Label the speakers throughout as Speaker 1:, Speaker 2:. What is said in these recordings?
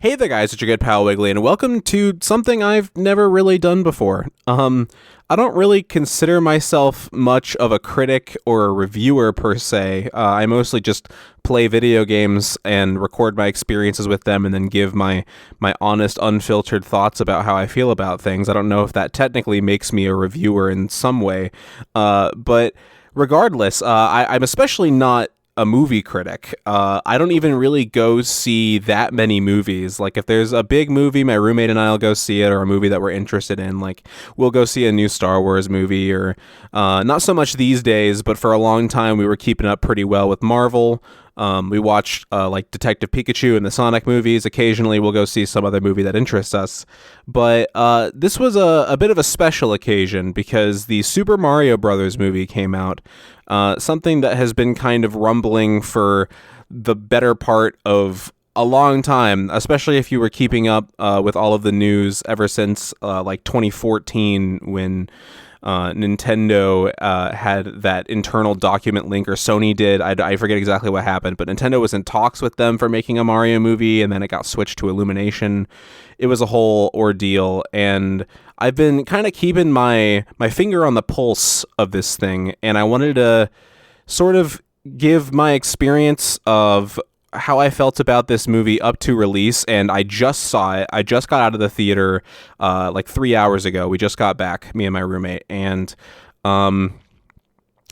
Speaker 1: Hey there guys, it's your good pal Wiggly, and welcome to something I've never really done before. I don't really consider myself much of a critic or a reviewer per se. I mostly just play video games and record my experiences with them and then give my honest, unfiltered thoughts about how I feel about things. I don't know if that technically makes me a reviewer in some way, but regardless, I'm especially not a movie critic. I don't even really go see that many movies. Like if there's a big movie, my roommate and I'll go see it, or a movie that we're interested in. Like we'll go see a new Star Wars movie, or not so much these days, but for a long time we were keeping up pretty well with Marvel. We watched like Detective Pikachu and the Sonic movies. Occasionally we'll go see some other movie that interests us. But this was a bit of a special occasion because the Super Mario Brothers movie came out. Something that has been kind of rumbling for the better part of a long time, especially if you were keeping up with all of the news ever since like 2014 when Nintendo had that internal document link, or Sony did. I forget exactly what happened, but Nintendo was in talks with them for making a Mario movie, and then it got switched to Illumination. It was a whole ordeal, and I've been kind of keeping my finger on the pulse of this thing, and I wanted to sort of give my experience of how I felt about this movie up to release. And I just saw it. I just got out of the theater like 3 hours ago. We just got back, me and my roommate, and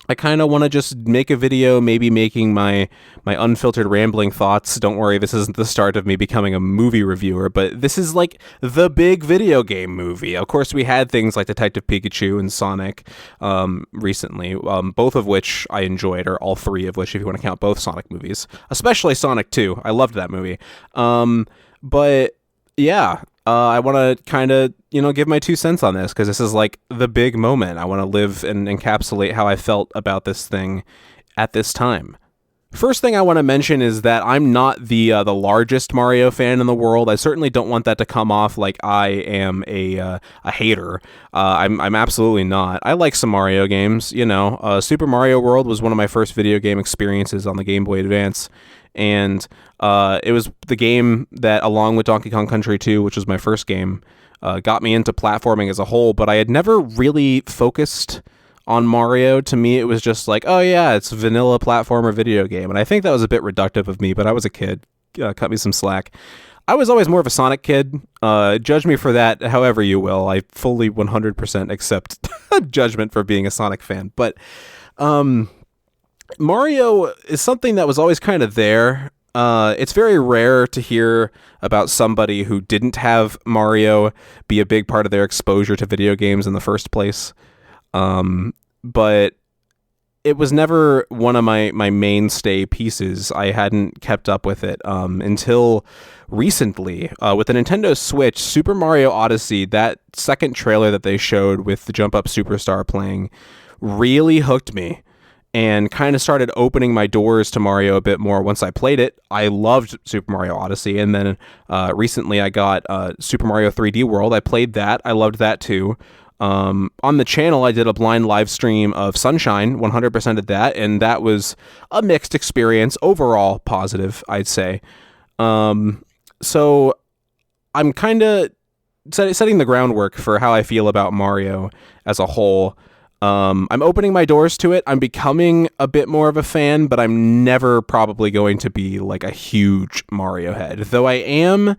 Speaker 1: I kind of want to just make a video, maybe making my unfiltered rambling thoughts. Don't worry, this isn't the start of me becoming a movie reviewer, but this is like the big video game movie. Of course, we had things like Detective Pikachu and Sonic recently, both of which I enjoyed, or all three of which, if you want to count both Sonic movies, especially Sonic 2. I loved that movie. But yeah, I want to kind of, give my 2 cents on this, because this is like the big moment. I want to live and encapsulate how I felt about this thing at this time. First thing I want to mention is that I'm not the largest Mario fan in the world. I certainly don't want that to come off like I am a hater. I'm absolutely not. I like some Mario games. Super Mario World was one of my first video game experiences on the Game Boy Advance, and it was the game that, along with Donkey Kong Country 2, which was my first game, got me into platforming as a whole. But I had never really focused on Mario. To me, it was just like, oh yeah, it's a vanilla platformer video game. And I think that was a bit reductive of me, but I was a kid. Cut me some slack. I was always more of a Sonic kid. Judge me for that however you will. I fully 100% accept judgment for being a Sonic fan. But Mario is something that was always kind of there. It's very rare to hear about somebody who didn't have Mario be a big part of their exposure to video games in the first place. But it was never one of my mainstay pieces. I hadn't kept up with it until recently. With the Nintendo Switch, Super Mario Odyssey, that second trailer that they showed with the Jump Up Superstar playing, really hooked me and kind of started opening my doors to Mario a bit more once I played it. I loved Super Mario Odyssey, and then recently I got Super Mario 3D World. I played that. I loved that too. On the channel, I did a blind live stream of Sunshine, 100% of that, and that was a mixed experience. Overall, positive, I'd say. So I'm kind of setting the groundwork for how I feel about Mario as a whole. I'm opening my doors to it. I'm becoming a bit more of a fan, but I'm never probably going to be like a huge Mario head, though I am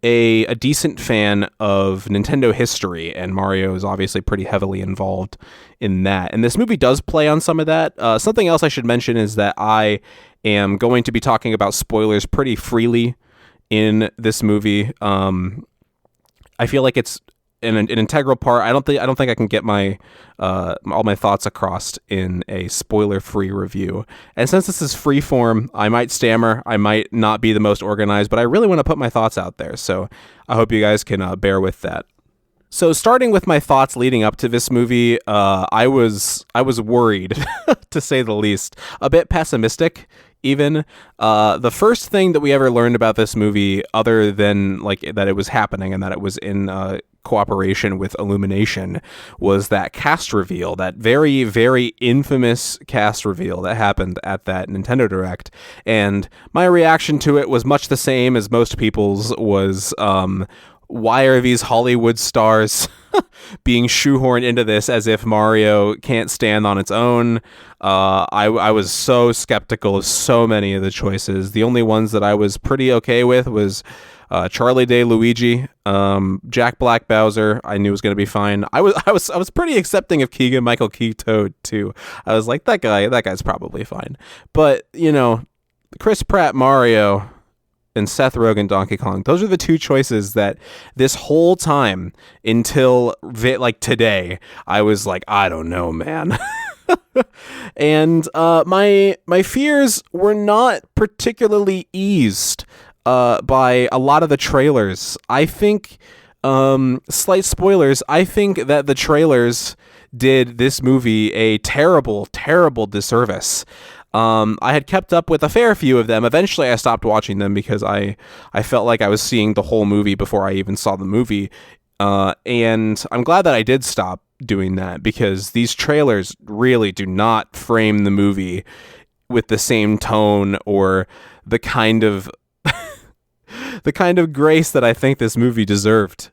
Speaker 1: a decent fan of Nintendo history, and Mario is obviously pretty heavily involved in that. And this movie does play on some of that. Something else I should mention is that I am going to be talking about spoilers pretty freely in this movie. I feel like it's an integral part. I don't think I can get my all my thoughts across in a spoiler-free review. And since this is free form, I might stammer, I might not be the most organized, but I really want to put my thoughts out there. So I hope you guys can bear with that. So starting with my thoughts leading up to this movie, I was worried, to say the least, a bit pessimistic, even. The first thing that we ever learned about this movie, other than like that it was happening and that it was in cooperation with Illumination, was that cast reveal, that very, very infamous cast reveal that happened at that Nintendo Direct. And my reaction to it was much the same as most people's, was, why are these Hollywood stars being shoehorned into this as if Mario can't stand on its own? I was so skeptical of so many of the choices. The only ones that I was pretty okay with was Charlie Day Luigi, Jack Black Bowser. I knew was going to be fine. I was pretty accepting of Keegan Michael Key Toad too. I was like, that guy's probably fine. But Chris Pratt Mario and Seth Rogen Donkey Kong, those are the two choices that this whole time until like today I was like, I don't know, man. And my fears were not particularly eased by a lot of the trailers. I think, slight spoilers, I think that the trailers did this movie a terrible, terrible disservice. I had kept up with a fair few of them. Eventually I stopped watching them because I felt like I was seeing the whole movie before I even saw the movie. And I'm glad that I did stop doing that, because these trailers really do not frame the movie with the same tone or the kind of grace that I think this movie deserved.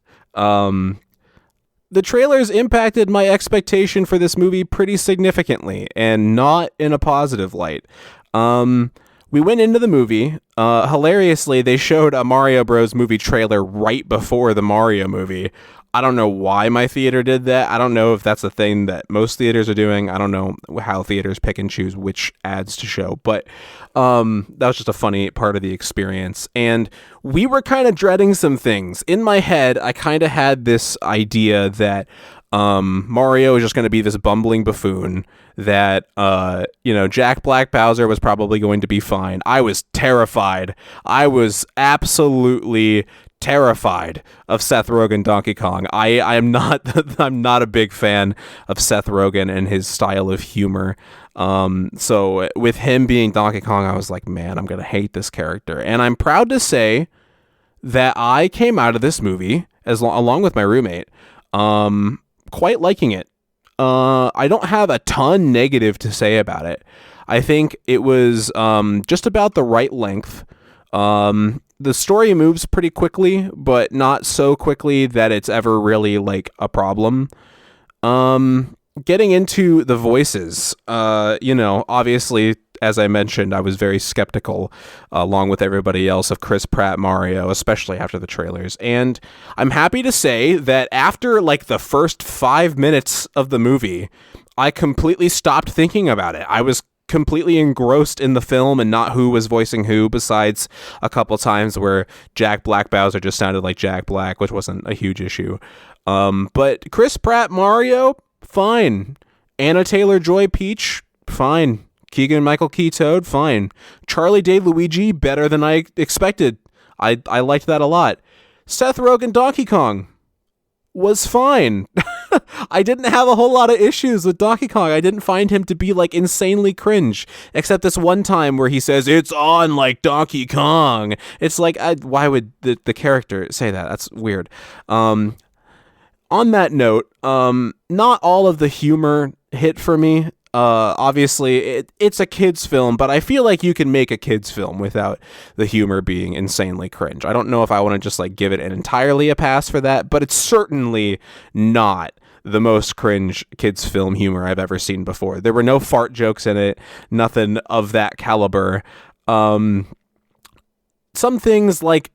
Speaker 1: The trailers impacted my expectation for this movie pretty significantly, and not in a positive light. We went into the movie. Hilariously, they showed a Mario Bros. Movie trailer right before the Mario movie. I don't know why my theater did that. I don't know if that's a thing that most theaters are doing. I don't know how theaters pick and choose which ads to show, but that was just a funny part of the experience. And we were kind of dreading some things. In my head, I kind of had this idea that Mario is just going to be this bumbling buffoon, that Jack Black Bowser was probably going to be fine. I was terrified. I was absolutely terrified of Seth Rogen Donkey Kong. I'm not a big fan of Seth Rogen and his style of humor. So with him being Donkey Kong, I was like, man, I'm gonna hate this character. And I'm proud to say that I came out of this movie along with my roommate, quite liking it. I don't have a ton negative to say about it. I think it was just about the right length. The story moves pretty quickly, but not so quickly that it's ever really like a problem. Getting into the voices, obviously, as I mentioned, I was very skeptical, along with everybody else, of Chris Pratt Mario, especially after the trailers. And I'm happy to say that after like the first 5 minutes of the movie, I completely stopped thinking about it. I was completely engrossed in the film and not who was voicing who, besides a couple times where Jack Black Bowser just sounded like Jack Black, which wasn't a huge issue. But Chris Pratt Mario, fine. Anna Taylor-Joy Peach, fine. Keegan Michael Key Toad, fine. Charlie Day Luigi, better than I expected. I liked that a lot. Seth Rogen Donkey Kong was fine. I didn't have a whole lot of issues with Donkey Kong. I didn't find him to be like insanely cringe, except this one time where he says, "It's on like Donkey Kong." It's like, why would the character say that? That's weird. On that note, not all of the humor hit for me. Obviously it's a kid's film, but I feel like you can make a kid's film without the humor being insanely cringe. I don't know if I want to just like give it an entirely a pass for that, but it's certainly not the most cringe kids film humor I've ever seen before. There were no fart jokes in it, nothing of that caliber. Some things like,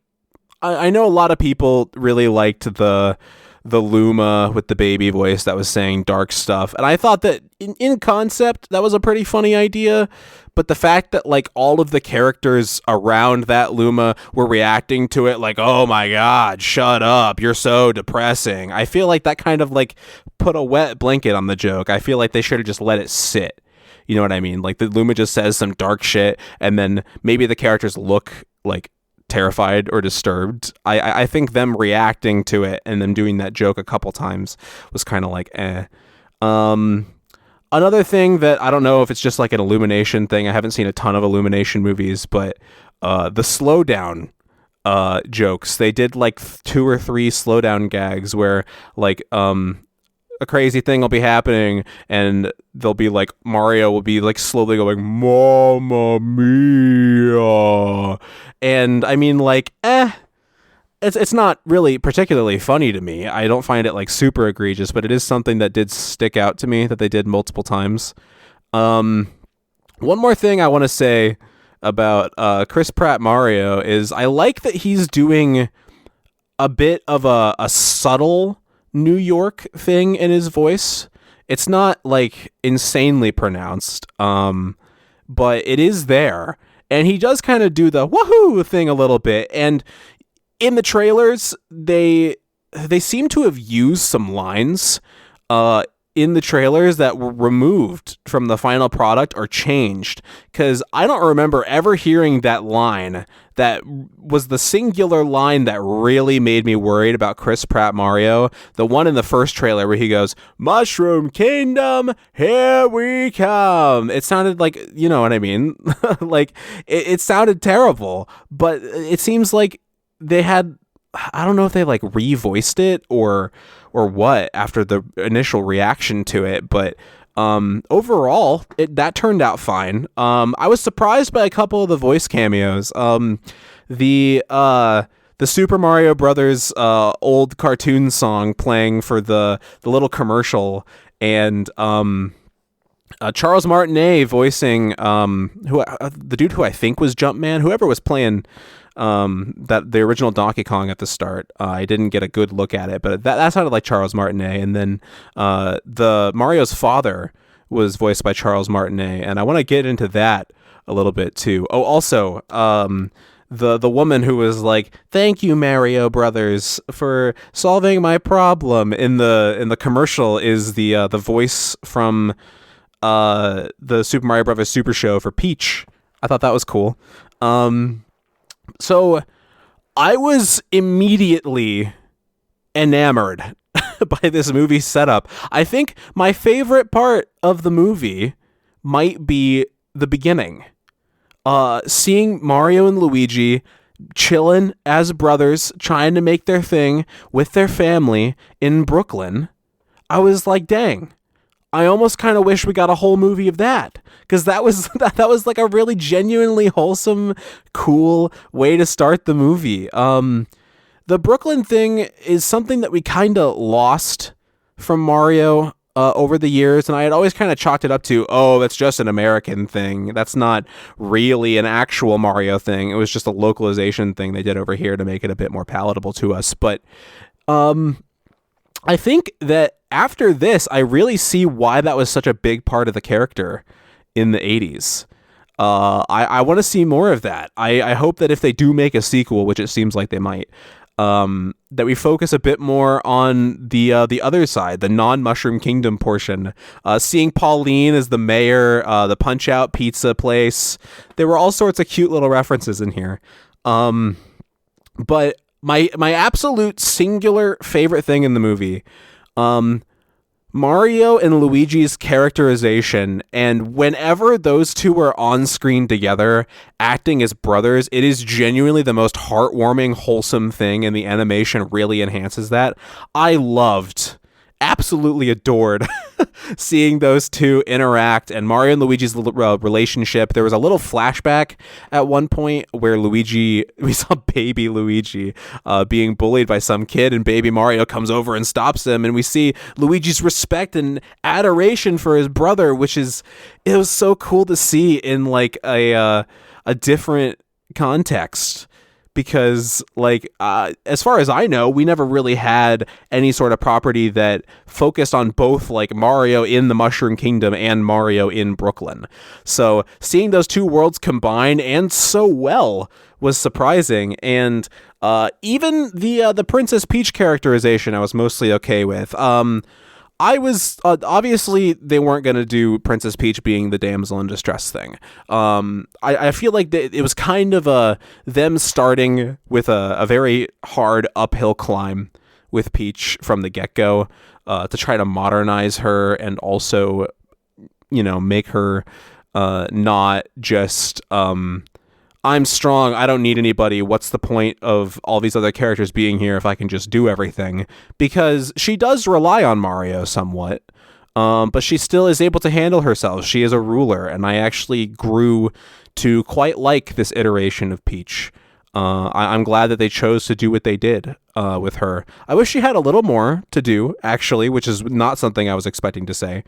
Speaker 1: I know a lot of people really liked the Luma with the baby voice that was saying dark stuff. And I thought that in concept, that was a pretty funny idea. But the fact that like all of the characters around that Luma were reacting to it like, oh my God, shut up, you're so depressing. I feel like that kind of like put a wet blanket on the joke. I feel like they should have just let it sit. You know what I mean? Like the Luma just says some dark shit and then maybe the characters look like terrified or disturbed. I think them reacting to it and them doing that joke a couple times was kind of like Another thing that I don't know if it's just like an Illumination thing. I haven't seen a ton of Illumination movies, but the slowdown jokes. They did like 2 or 3 slowdown gags where like a crazy thing will be happening and they'll be like Mario will be like slowly going Mamma Mia, and I mean like it's not really particularly funny to me. I don't find it like super egregious, but it is something that did stick out to me that they did multiple times. One more thing I want to say about Chris Pratt Mario is I like that he's doing a bit of a subtle New York thing in his voice. It's not like insanely pronounced, but it is there. And he does kind of do the woohoo thing a little bit. And in the trailers, they seem to have used some lines in the trailers that were removed from the final product or changed, because I don't remember ever hearing that line. That was the singular line that really made me worried about Chris Pratt Mario. The one in the first trailer where he goes, Mushroom Kingdom, here we come. It sounded like, you know what I mean? Like, it sounded terrible, but it seems like they had, I don't know if they like revoiced it or what after the initial reaction to it, but overall that turned out fine. I was surprised by a couple of the voice cameos. The Super Mario Brothers old cartoon song playing for the little commercial, and Charles Martinet voicing the dude who I think was Jumpman, whoever was playing that the original Donkey Kong at the start. I didn't get a good look at it, but that sounded like Charles Martinet. And then the Mario's father was voiced by Charles Martinet, and I want to get into that a little bit too. Oh, also, the woman who was like, "Thank you, Mario Brothers, for solving my problem" in the commercial is the voice from the Super Mario Brothers Super Show for Peach. I thought that was cool. So I was immediately enamored by this movie setup. I think my favorite part of the movie might be the beginning. Seeing Mario and Luigi chilling as brothers, trying to make their thing with their family in Brooklyn. I was like, dang, I almost kind of wish we got a whole movie of that, because that was like a really genuinely wholesome, cool way to start the movie. The Brooklyn thing is something that we kind of lost from Mario over the years, and I had always kind of chalked it up to, oh, that's just an American thing. That's not really an actual Mario thing. It was just a localization thing they did over here to make it a bit more palatable to us. But I think that after this, I really see why that was such a big part of the character in the 80s. I want to see more of that. I hope that if they do make a sequel, which it seems like they might, that we focus a bit more on the other side, the non-Mushroom Kingdom portion. Seeing Pauline as the mayor, the Punch-Out pizza place. There were all sorts of cute little references in here. But my absolute singular favorite thing in the movie, Mario and Luigi's characterization, and whenever those two are on screen together acting as brothers, it is genuinely the most heartwarming, wholesome thing, and the animation really enhances that. I absolutely adored seeing those two interact and Mario and Luigi's relationship. There was a little flashback at one point where we saw baby Luigi being bullied by some kid, and baby Mario comes over and stops him, and we see Luigi's respect and adoration for his brother, it was so cool to see in like a different context. Because, like, as far as I know, we never really had any sort of property that focused on both, like, Mario in the Mushroom Kingdom and Mario in Brooklyn. So seeing those two worlds combine and so well was surprising. And even the Princess Peach characterization I was mostly okay with. I was obviously they weren't going to do Princess Peach being the damsel in distress thing. I feel like it was kind of them starting with a very hard uphill climb with Peach from the get-go to try to modernize her and also make her not just I'm strong, I don't need anybody, what's the point of all these other characters being here if I can just do everything? Because she does rely on Mario somewhat, but she still is able to handle herself. She is a ruler, and I actually grew to quite like this iteration of Peach. I'm glad that they chose to do what they did with her. I wish she had a little more to do, actually, which is not something I was expecting to say.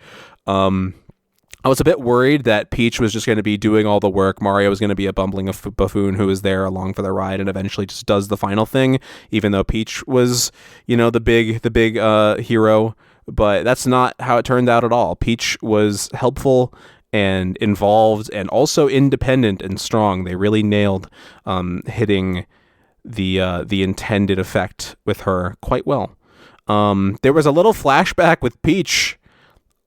Speaker 1: I was a bit worried that Peach was just going to be doing all the work. Mario was going to be a bumbling buffoon who was there along for the ride and eventually just does the final thing, even though Peach was, the big hero. But that's not how it turned out at all. Peach was helpful and involved and also independent and strong. They really nailed hitting the intended effect with her quite well. There was a little flashback with Peach.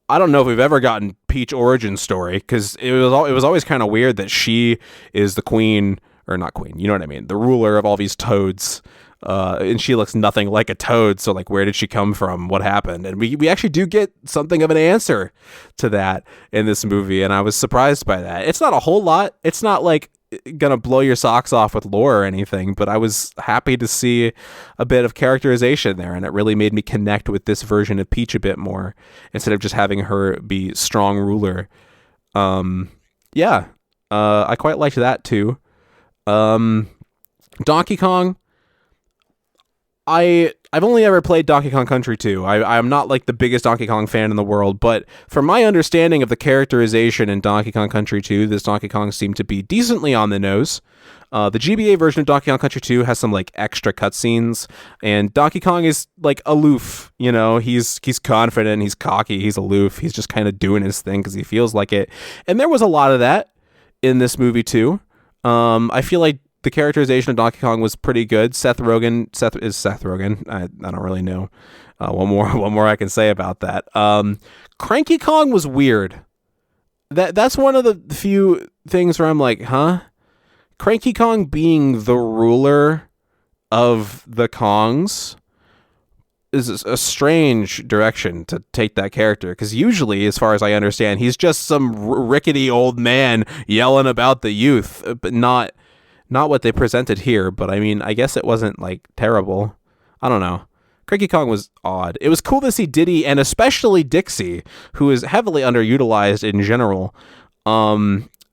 Speaker 1: I don't know if we've ever gotten Peach origin story, because it was always kind of weird that she is the queen, or not queen, you know what I mean, the ruler of all these toads, and she looks nothing like a toad, so like, where did she come from? What happened? And we actually do get something of an answer to that in this movie, and I was surprised by that. It's not a whole lot. It's not like gonna blow your socks off with lore or anything, but I was happy to see a bit of characterization there, and it really made me connect with this version of Peach a bit more instead of just having her be strong ruler. I quite liked that too. Donkey Kong, I've only ever played Donkey Kong Country 2. I'm not like the biggest Donkey Kong fan in the world, but from my understanding of the characterization in Donkey Kong Country 2, this Donkey Kong seemed to be decently on the nose. The GBA version of Donkey Kong Country 2 has some like extra cutscenes, and Donkey Kong is like aloof. He's confident, he's cocky, he's aloof. He's just kind of doing his thing because he feels like it. And there was a lot of that in this movie too. I feel like the characterization of Donkey Kong was pretty good. Seth Rogen. I don't really know. One more I can say about that. Cranky Kong was weird. That's one of the few things where I'm like, huh? Cranky Kong being the ruler of the Kongs is a strange direction to take that character, because usually, as far as I understand, he's just some rickety old man yelling about the youth, but not what they presented here. But I mean, I guess it wasn't like terrible. I don't know. Cranky Kong was odd. It was cool to see Diddy, and especially Dixie, who is heavily underutilized in general,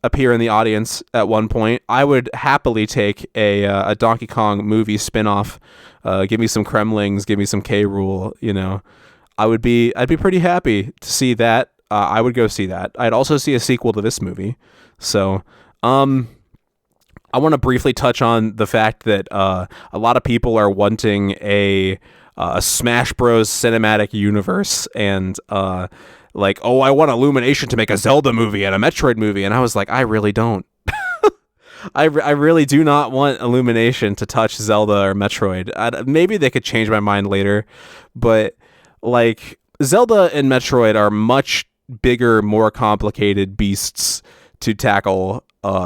Speaker 1: appear in the audience at one point. I would happily take a Donkey Kong movie spinoff. Give me some Kremlings, give me some K. Rool. I'd be pretty happy to see that. I would go see that. I'd also see a sequel to this movie. So, I want to briefly touch on the fact that a lot of people are wanting a Smash Bros. Cinematic universe, and I want Illumination to make a Zelda movie and a Metroid movie, and I was like, I really don't. I really do not want Illumination to touch Zelda or Metroid. Maybe they could change my mind later, but like, Zelda and Metroid are much bigger, more complicated beasts to tackle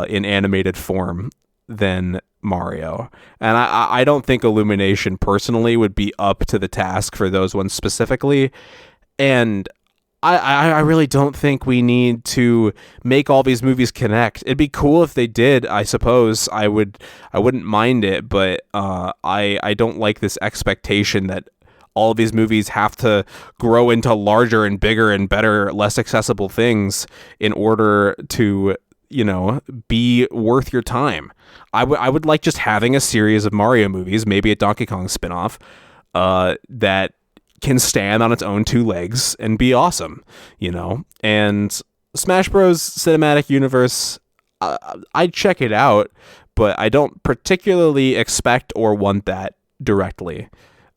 Speaker 1: in animated form than Mario, and I don't think Illumination personally would be up to the task for those ones specifically, and I really don't think we need to make all these movies connect. It'd be cool if they did, I suppose. I wouldn't mind it, but I don't like this expectation that all of these movies have to grow into larger and bigger and better, less accessible things in order to, be worth your time. I would like just having a series of Mario movies, maybe a Donkey Kong spinoff, that can stand on its own two legs and be awesome, and Smash Bros. Cinematic Universe, I'd check it out, but I don't particularly expect or want that directly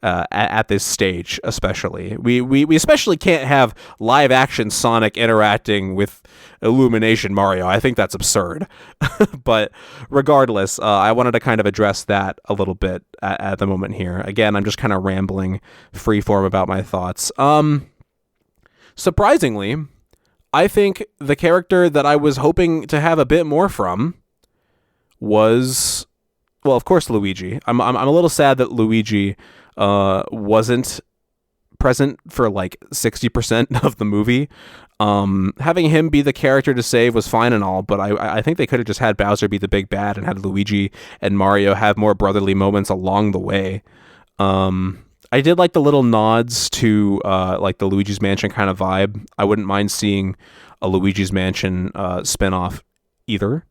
Speaker 1: at this stage. Especially, we especially can't have live action Sonic interacting with Illumination Mario. I think that's absurd. But regardless, I wanted to kind of address that a little bit at the moment here. Again, I'm just kind of rambling freeform about my thoughts. Surprisingly, I think the character that I was hoping to have a bit more from was, well, of course, Luigi. I'm a little sad that Luigi wasn't present for like 60% of the movie. Having him be the character to save was fine and all, but I think they could have just had Bowser be the big bad and had Luigi and Mario have more brotherly moments along the way. I did like the little nods to like the Luigi's Mansion kind of vibe. I wouldn't mind seeing a Luigi's Mansion spinoff either.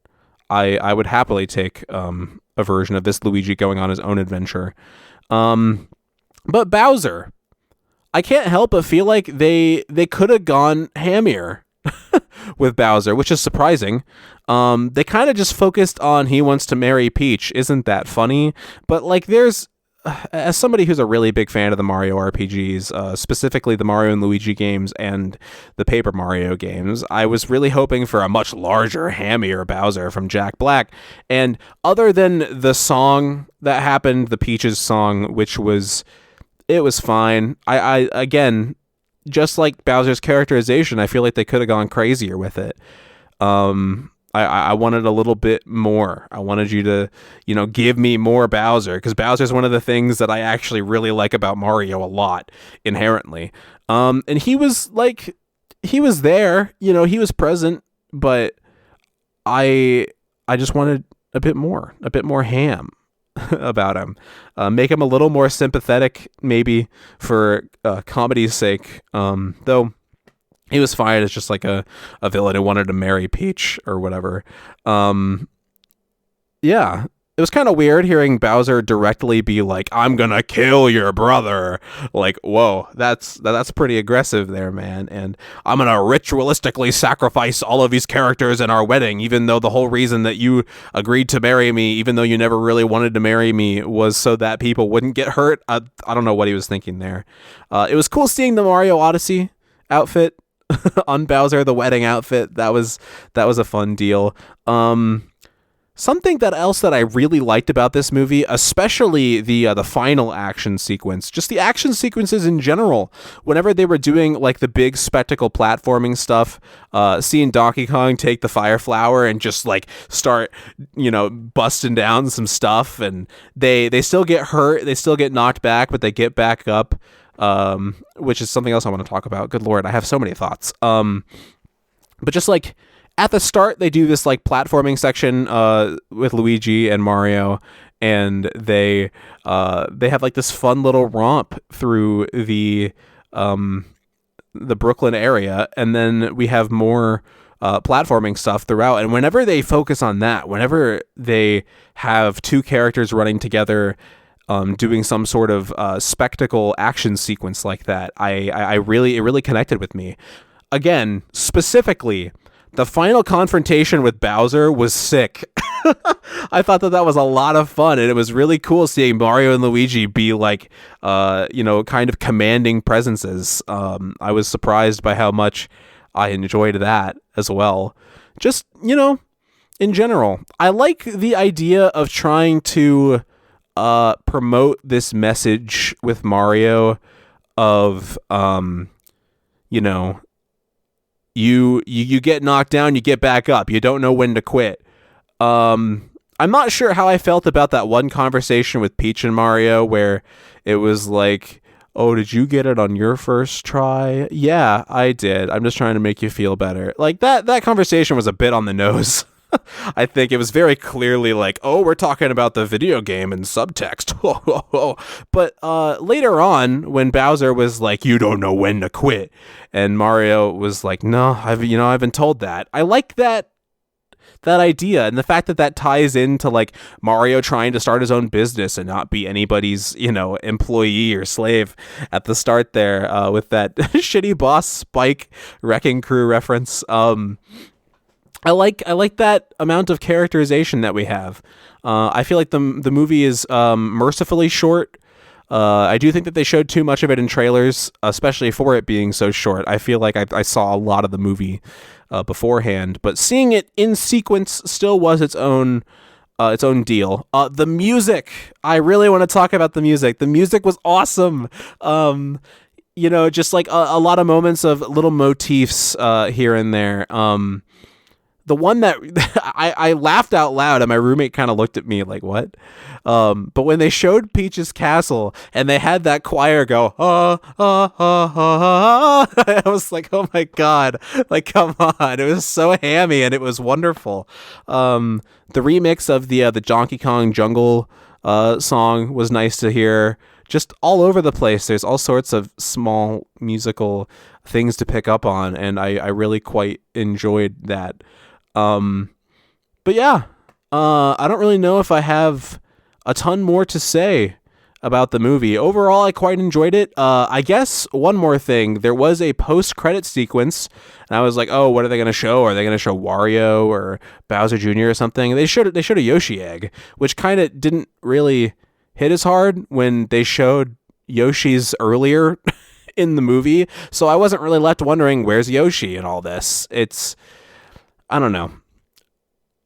Speaker 1: I would happily take a version of this Luigi going on his own adventure. But Bowser, I can't help but feel like they could have gone hammier with Bowser, which is surprising. They kind of just focused on he wants to marry Peach. Isn't that funny? But like there's, as somebody who's a really big fan of the Mario RPGs, specifically the Mario and Luigi games and the Paper Mario games, I was really hoping for a much larger, hammier Bowser from Jack Black. And other than the song that happened, the Peaches song, which was, it was fine. I again, just like Bowser's characterization, I feel like they could have gone crazier with it. I wanted a little bit more. I wanted you to, give me more Bowser, because Bowser's one of the things that I actually really like about Mario a lot, inherently. And he was there, he was present, but I just wanted a bit more ham about him. Make him a little more sympathetic, maybe, for comedy's sake. Though he was fine as just like a villain who wanted to marry Peach or whatever. Yeah. It was kind of weird hearing Bowser directly be like, "I'm gonna kill your brother." Like, whoa, that's pretty aggressive there, man. And I'm gonna ritualistically sacrifice all of these characters in our wedding, even though the whole reason that you agreed to marry me, even though you never really wanted to marry me, was so that people wouldn't get hurt. I don't know what he was thinking there. It was cool seeing the Mario Odyssey outfit on Bowser, the wedding outfit. That was a fun deal. Something else that I really liked about this movie, especially the final action sequence, just the action sequences in general, whenever they were doing like the big spectacle platforming stuff, seeing Donkey Kong take the fire flower and just like start, busting down some stuff, and they still get hurt, they still get knocked back, but they get back up, which is something else I want to talk about. Good Lord, I have so many thoughts. But just like, at the start, they do this like platforming section with Luigi and Mario, and they have like this fun little romp through the Brooklyn area, and then we have more platforming stuff throughout. And whenever they focus on that, whenever they have two characters running together, doing some sort of spectacle action sequence like that, it really connected with me. Again, specifically, the final confrontation with Bowser was sick. I thought that was a lot of fun, and it was really cool seeing Mario and Luigi be like, kind of commanding presences. I was surprised by how much I enjoyed that as well. Just, in general, I like the idea of trying to promote this message with Mario of, you get knocked down, you get back up. You don't know when to quit. I'm not sure how I felt about that one conversation with Peach and Mario where it was like, "Oh, did you get it on your first try?" "Yeah, I did. I'm just trying to make you feel better." Like that conversation was a bit on the nose. I think it was very clearly like, "Oh, we're talking about the video game and subtext." But later on, when Bowser was like, "You don't know when to quit," and Mario was like, "No, I've been told that." I like that idea, and the fact that ties into like Mario trying to start his own business and not be anybody's employee or slave at the start there, with that shitty boss Spike Wrecking Crew reference. I like that amount of characterization that we have. I feel like the movie is mercifully short. I do think that they showed too much of it in trailers, especially for it being so short. I feel like I saw a lot of the movie beforehand, but seeing it in sequence still was its own deal. The music, I really want to talk about the music. The music was awesome. Just like a lot of moments of little motifs here and there. the one that I laughed out loud, and my roommate kind of looked at me like, what? But when they showed Peach's castle and they had that choir go, I was like, oh my God, like, come on. It was so hammy and it was wonderful. The remix of the Donkey Kong Jungle song was nice to hear. Just all over the place. There's all sorts of small musical things to pick up on, and I really quite enjoyed that. But yeah, I don't really know if I have a ton more to say about the movie. Overall, I quite enjoyed it. I guess one more thing, there was a post-credit sequence, and I was like, oh, what are they going to show? Are they going to show Wario or Bowser Jr. or something? They showed a Yoshi egg, which kind of didn't really hit as hard when they showed Yoshi's earlier in the movie. So I wasn't really left wondering, where's Yoshi in all this? I don't know.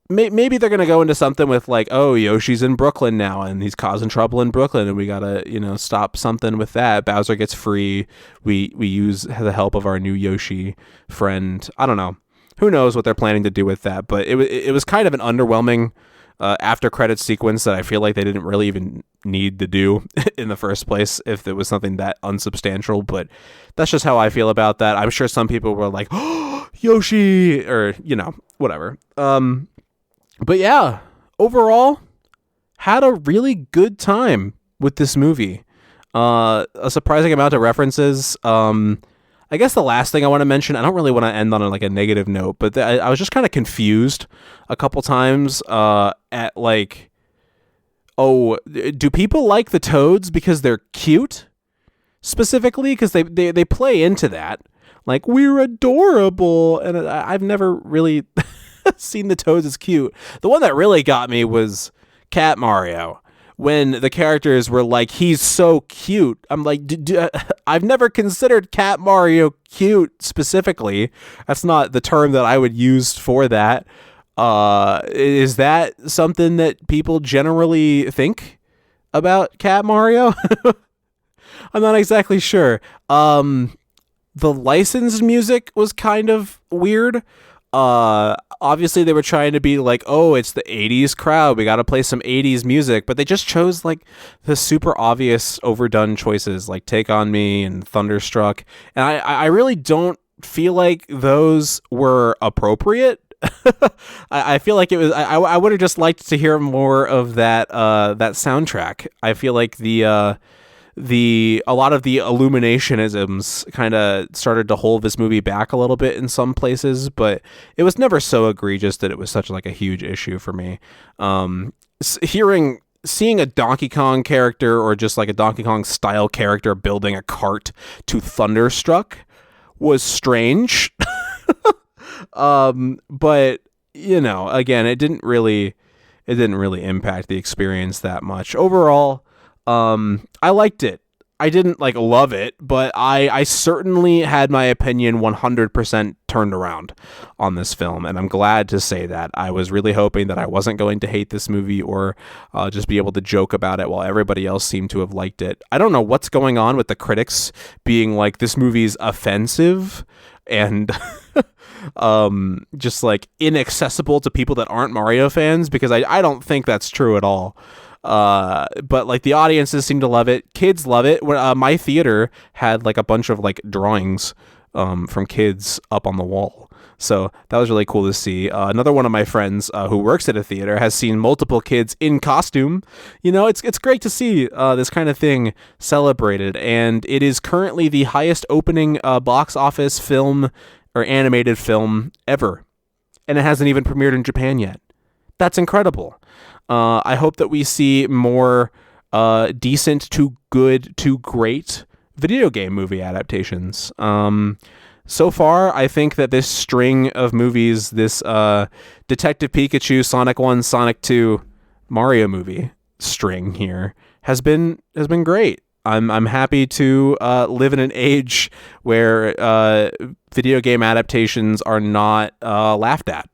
Speaker 1: Maybe they're going to go into something with like, oh, Yoshi's in Brooklyn now and he's causing trouble in Brooklyn and we got to, stop something with that. Bowser gets free. We use the help of our new Yoshi friend. I don't know. Who knows what they're planning to do with that, but it was kind of an underwhelming after credits sequence that I feel like they didn't really even need to do in the first place if it was something that unsubstantial, but that's just how I feel about that. I'm sure some people were like, oh, Yoshi, or, whatever. But yeah, overall, had a really good time with this movie. A surprising amount of references. I guess the last thing I want to mention, I don't really want to end on a negative note, but I was just kind of confused a couple times at like, oh, do people like the Toads because they're cute? Specifically, because they play into that. Like, we're adorable. And I've never really seen the Toads as cute. The one that really got me was Cat Mario. When the characters were like, he's so cute. I'm like, I've never considered Cat Mario cute specifically. That's not the term that I would use for that. Is that something that people generally think about Cat Mario? I'm not exactly sure. The licensed music was kind of weird. Obviously they were trying to be like, oh, it's the 80s crowd, we gotta play some 80s music, but they just chose like the super obvious overdone choices like Take On Me and Thunderstruck, and I really don't feel like those were appropriate. I feel like it was I would have just liked to hear more of that that soundtrack. I feel like a lot of the Illuminationisms kind of started to hold this movie back a little bit in some places, but it was never so egregious that it was such like a huge issue for me. Seeing a Donkey Kong character or just like a Donkey Kong style character building a cart to Thunderstruck was strange. But again, it didn't really impact the experience that much. Overall, I liked it. I didn't love it, but I certainly had my opinion 100% turned around on this film, and I'm glad to say that. I was really hoping that I wasn't going to hate this movie or just be able to joke about it while everybody else seemed to have liked it. I don't know what's going on with the critics being like, this movie's offensive and just inaccessible to people that aren't Mario fans, because I don't think that's true at all. But the audiences seem to love it. Kids love it. My theater had a bunch of drawings from kids up on the wall, so that was really cool to see. Another one of my friends who works at a theater has seen multiple kids in costume. It's great to see this kind of thing celebrated, and it is currently the highest opening box office film or animated film ever, and it hasn't even premiered in Japan yet. That's incredible. I hope that we see more decent to good to great video game movie adaptations. So far, I think that this string of movies, this Detective Pikachu, Sonic 1, Sonic 2, Mario movie string here has been great. I'm happy to live in an age where video game adaptations are not laughed at.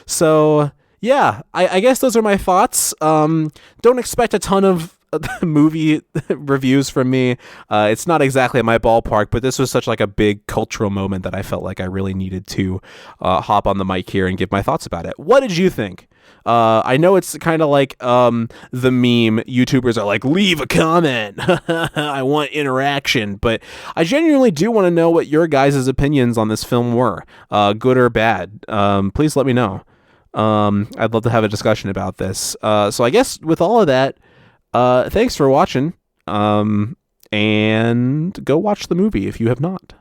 Speaker 1: So yeah, I guess those are my thoughts. Don't expect a ton of movie reviews from me. It's not exactly my ballpark, but this was such like a big cultural moment that I felt like I really needed to hop on the mic here and give my thoughts about it. What did you think? I know it's kind of like the meme. YouTubers are like, leave a comment. I want interaction. But I genuinely do want to know what your guys' opinions on this film were, good or bad. Please let me know. I'd love to have a discussion about this. So I guess with all of that, thanks for watching. And go watch the movie if you have not.